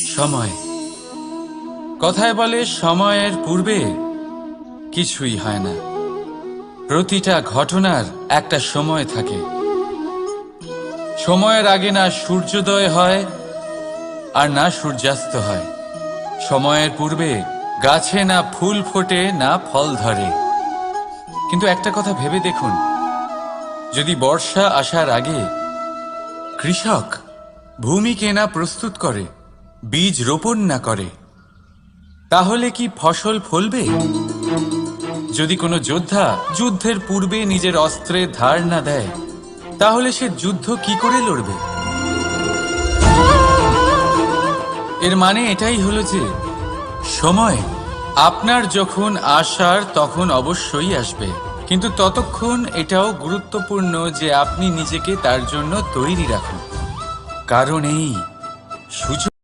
সময়। কথায় বলে সময়ের পূর্বে কিছুই হয় না। প্রতিটা ঘটনার একটা সময় থাকে। সময়ের আগে না সূর্যোদয় হয় আর না সূর্যাস্ত হয়। সময়ের পূর্বে গাছে না ফুল ফোটে না ফল ধরে। কিন্তু একটা কথা ভেবে দেখুন, যদি বর্ষা আসার আগে কৃষক ভূমিকে না প্রস্তুত করে, বীজ রোপণ না করে, তাহলে কি ফসল ফলবে? যদি কোনো যোদ্ধা যুদ্ধের পূর্বে নিজের অস্ত্রের ধার না দেয়, তাহলে সে যুদ্ধ কি করে লড়বে? এর মানে এটাই হলো যে সময় আপনার যখন আসার তখন অবশ্যই আসবে, কিন্তু ততক্ষণ এটাও গুরুত্বপূর্ণ যে আপনি নিজেকে তার জন্য তৈরি রাখুন। কারণ এই সুযোগ